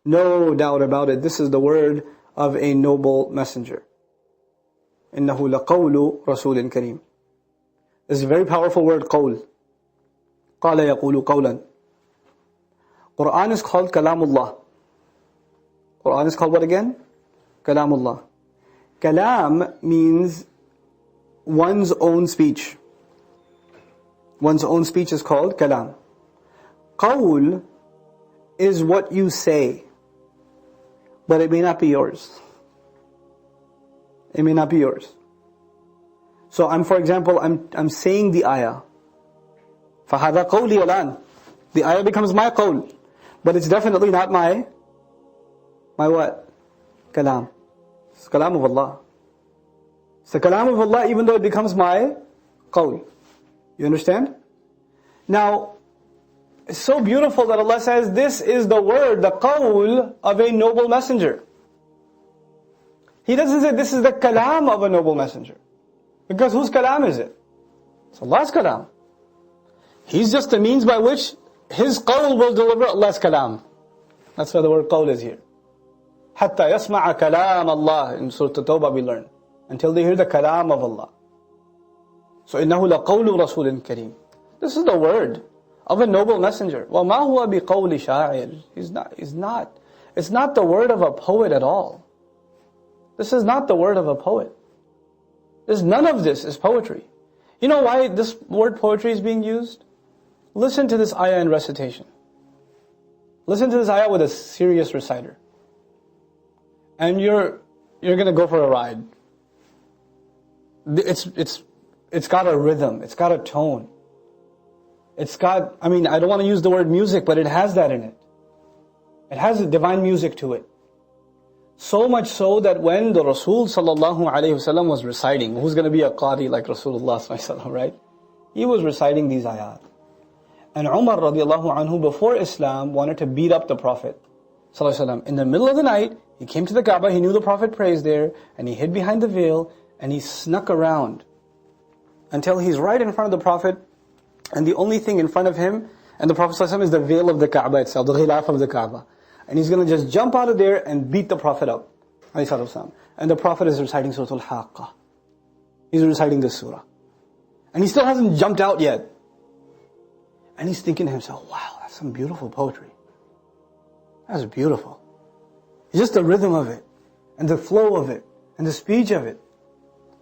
No doubt about it, this is the word of a noble messenger. إِنَّهُ لَقَوْلُ رَسُولٍ كَرِيمٍ. This is a very powerful word, qawl. قَالَ يَقُولُ قَوْلًا. Quran is called Kalamullah. Quran is called what again? Kalamullah. Kalam means one's own speech. One's own speech is called kalam. Qawl is what you say, but it may not be yours. It may not be yours. So for example, I'm saying the ayah. فَهَذَا قَوْلِي الْآنَ. The ayah becomes my qawl, but it's definitely not my what? Kalam. It's kalam of Allah. It's the kalam of Allah even though it becomes my qawl. You understand? Now, it's so beautiful that Allah says this is the word, the qawl of a noble messenger. He doesn't say this is the kalam of a noble messenger. Because whose kalam is it? It's Allah's kalam. He's just the means by which His qawl will deliver Allah's kalam. That's why the word qawl is here. حَتَّى يَسْمَعَ كَلَامَ اللَّهِ. In Surah At-Tawbah we learn. Until they hear the kalam of Allah. So إِنَّهُ لَقَوْلُ رَسُولٍ كَرِيمٍ. This is the word of a noble messenger. وَمَا هُوَ بِقَوْلِ شَاعِرٍ. It's not the word of a poet at all. This is not the word of a poet. None of this is poetry. You know why this word poetry is being used? Listen to this ayah in recitation. Listen to this ayah with a serious reciter. And you're going to go for a ride. It's got a rhythm, it's got a tone. It's got, I don't want to use the word music, but it has that in it. It has a divine music to it. So much so that when the Rasul sallallahu alayhi wasallam was reciting, who's going to be a qari like Rasulullah sallallahu alayhi wasallam, right? He was reciting these ayat. And Umar radiallahu anhu before Islam wanted to beat up the Prophet sallallahu alayhi wasallam. In the middle of the night, he came to the Kaaba, he knew the Prophet prays there, and he hid behind the veil, and he snuck around until he's right in front of the Prophet, and the only thing in front of him and the Prophet ﷺ is the veil of the Kaaba itself, the ghilaf of the Kaaba. And he's going to just jump out of there and beat the Prophet up. And the Prophet is reciting Sura Al-Haqqah. He's reciting this surah. And he still hasn't jumped out yet. And he's thinking to himself, wow, that's some beautiful poetry. That's beautiful. It's just the rhythm of it, and the flow of it, and the speech of it.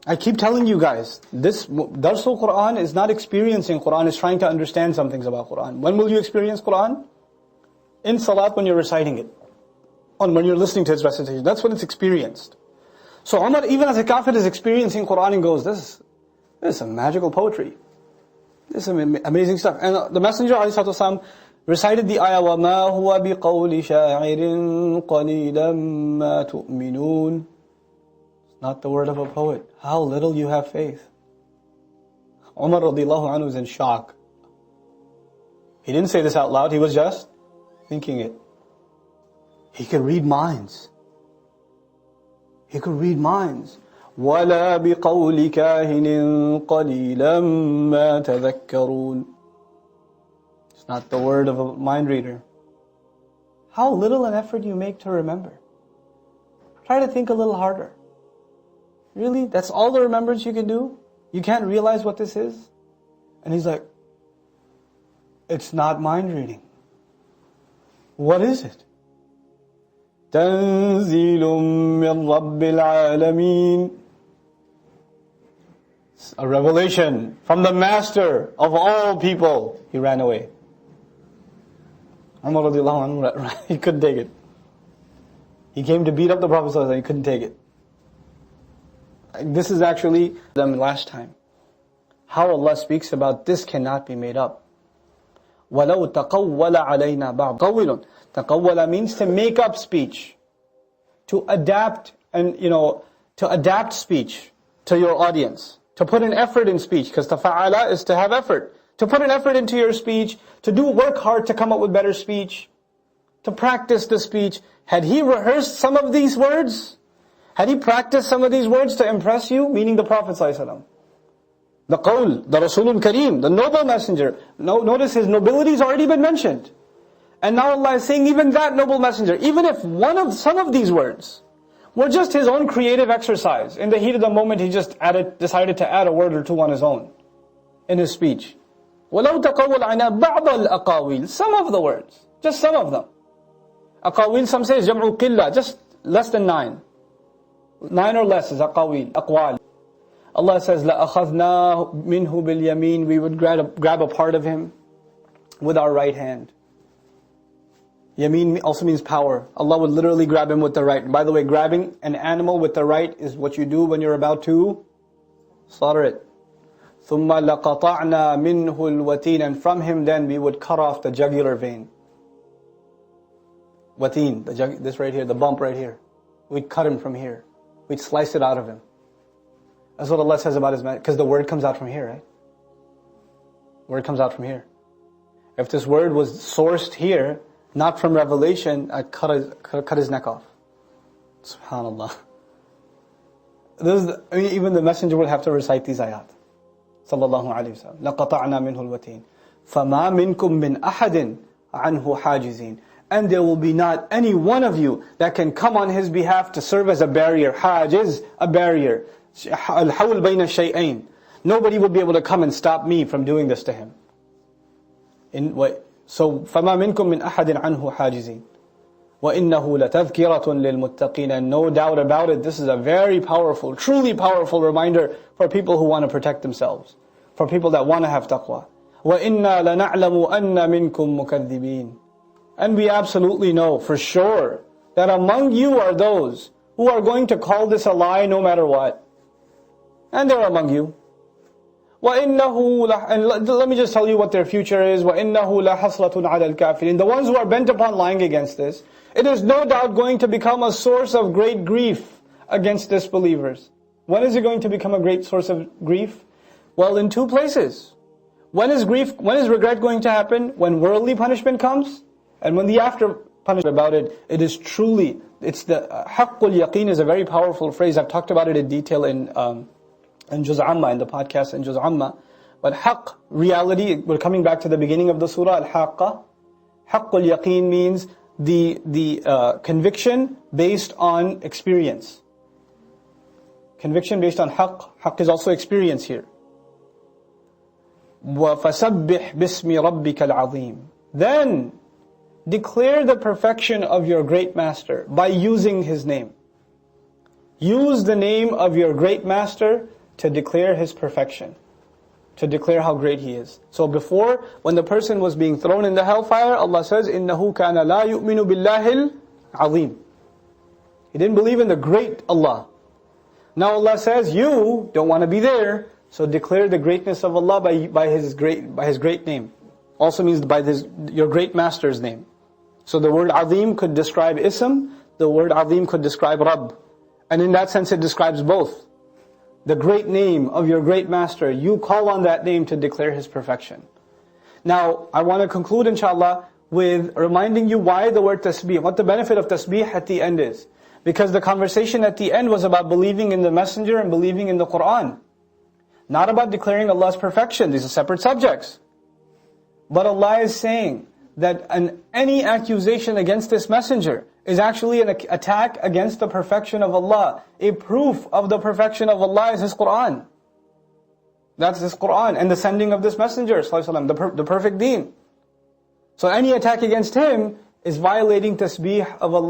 I keep telling you guys, this Darsul Quran is not experiencing Quran, it's trying to understand some things about Quran. When will you experience Quran? In Salat, when you're reciting it. Or when you're listening to its recitation. That's when it's experienced. So Umar, even as a kafir, is experiencing Quran and goes, this is some magical poetry. This is some amazing stuff. And the Messenger ﷺ recited the ayah, وَمَا هُوَ بِقَوْلِ شَاعِرٍ قَلِيلًا مَا تُؤْمِنُونَ. Not the word of a poet. How little you have faith. Umar radiallahu anhu was in shock. He didn't say this out loud, he was just thinking it. He could read minds. He could read minds. وَلَا بِقَوْلِ كَاهِنٍ قَلِيلًا مَا تَذَكَّرُونَ. It's not the word of a mind reader. How little an effort you make to remember. Try to think a little harder. Really? That's all the remembrance you can do? You can't realize what this is? And he's like, it's not mind reading. What is it? تَنزِيلٌ مِّن رَبِّ الْعَالَمِينَ. A revelation from the master of all people. He ran away. Umar radiallahu anhu, he couldn't take it. He came to beat up the Prophet ﷺ, he couldn't take it. This is actually the last time. How Allah speaks about this cannot be made up. وَلَوْ تَقَوَّلَ عَلَيْنَا بَعْضُ قَوِّلٌ. Taqawwala means to make up speech, to adapt to adapt speech to your audience, to put an effort in speech, because tafa'ala is to have effort, to put an effort into your speech, to work hard to come up with better speech, to practice the speech. Had he rehearsed some of these words? Had he practiced some of these words to impress you? Meaning the Prophet ﷺ. The qawl, the Rasulul Kareem, the noble messenger. Notice his nobility has already been mentioned. And now Allah is saying even that noble messenger, even if some of these words were just his own creative exercise, in the heat of the moment he just decided to add a word or two on his own in his speech. وَلَوْ تَقَوَّلْ عَنَا بَعْضَ الْأَقَاوِيلِ, some of the words, just some of them. Aqawil, some say is jam'u qillah, just less than 9. 9 or less is aqwal. Allah says, لَأَخَذْنَا مِنْهُ بِالْيَمِينِ, we would grab a part of him with our right hand. Yameen also means power. Allah would literally grab him with the right. And by the way, grabbing an animal with the right is what you do when you're about to slaughter it. ثُمَّ لَقَطَعْنَا مِنْهُ الْوَتِينَ, and from him then we would cut off the jugular vein. Wateen, this right here, the bump right here. We'd cut him from here. We'd slice it out of him. That's what Allah says about His man, because the word comes out from here, right? Word comes out from here. If this word was sourced here, not from revelation, I'd cut his neck off. SubhanAllah. Even the messenger would have to recite these ayat. Sallallahu alayhi wa sallam. لَقَطَعْنَا مِنْهُ الْوَتِينَ فَمَا مِنْكُمْ مِنْ أَحَدٍ عَنْهُ حَاجِزِينَ, and there will be not any one of you that can come on his behalf to serve as a barrier. Hajiz, a barrier. Al-hawl bayna shay'ain. Nobody will be able to come and stop me from doing this to him. So, فَمَا مِنْكُمْ مِنْ أَحَدٍ عَنْهُ حَاجِزِينَ وَإِنَّهُ لَتَذْكِرَةٌ لِلْمُتَّقِينَ, and no doubt about it, this is a very powerful, truly powerful reminder for people who want to protect themselves, for people that want to have taqwa. وَإِنَّا لَنَعْلَمُ أَنَّ مِنْكُمْ مُكَذِّبِينَ, and we absolutely know for sure that among you are those who are going to call this a lie no matter what. And they're among you. وَإِنَّهُ and let me just tell you what their future is. وَإِنَّهُ لَحَسْرَةٌ عَلَى الْكَافِرِينَ, the ones who are bent upon lying against this, it is no doubt going to become a source of great grief against disbelievers. When is it going to become a great source of grief? Well, in two places. When is regret going to happen? When worldly punishment comes, and when the after punishment about it, it is truly, it's the haqqul yaqeen is a very powerful phrase. I've talked about it in detail in Juz Amma, in the podcast in Juz Amma. But haqq, reality, we're coming back to the beginning of the Sura Al-Haqqah. Haqqul yaqeen means the conviction based on experience. Conviction based on haqq. Haqq is also experience here. وَفَسَبِّحْ بِاسْمِ رَبِّكَ الْعَظِيمِ, then declare the perfection of your great master by using his name. Use the name of your great master to declare his perfection, to declare how great he is. So before, when the person was being thrown in the hellfire, Allah says, إِنَّهُ كَانَ لَا يُؤْمِنُ بِاللَّهِ الْعَظِيمِ, he didn't believe in the great Allah. Now Allah says, you don't want to be there, so declare the greatness of Allah by His great name. Also means by your great master's name. So the word Azim could describe Ism, the word Azim could describe Rabb. And in that sense it describes both. The great name of your great master, you call on that name to declare His perfection. Now, I want to conclude inshallah with reminding you why the word tasbih, what the benefit of tasbih at the end is. Because the conversation at the end was about believing in the messenger and believing in the Qur'an. Not about declaring Allah's perfection, these are separate subjects. But Allah is saying that any accusation against this messenger is actually an attack against the perfection of Allah. A proof of the perfection of Allah is His Qur'an. That's His Qur'an and the sending of this messenger, the perfect deen. So any attack against him is violating tasbih of Allah.